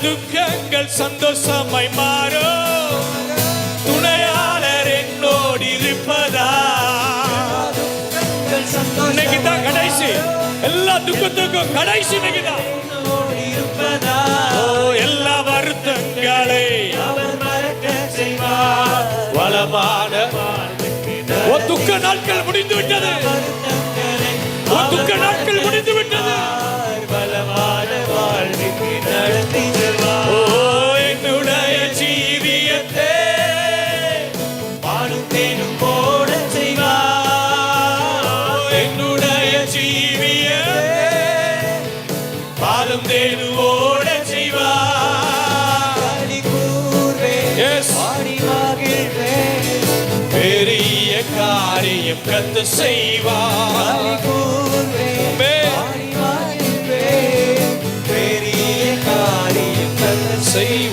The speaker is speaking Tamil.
துக்கங்கள் சந்தோஷமாய் மாறும். துணையாளர் என்னோடு இருப்பதா. இன்னைக்கு தான் கடைசி. எல்லா துக்கத்துக்கும் கடைசி இன்னைக்கு தான். எல்லா வருத்தங்களை அவர் மறக்க செய்வார். வளமான துக்க நாட்கள் முடிந்து விட்டது. துக்க நாட்கள் முடிந்து விட்டது. வளமான வாழ்வுக்கு நடத்தி செல்வார். என்னுடைய ஜீவியத்தை பாலும் தேனும் போட செய்வார். என்னுடைய ஜீவியத்தை பாலும் தேனும் ஓட செய்வார். பெரிய காரியம் கத்து செய்வார். பெரிய காரியம் கத்து செய்வார்.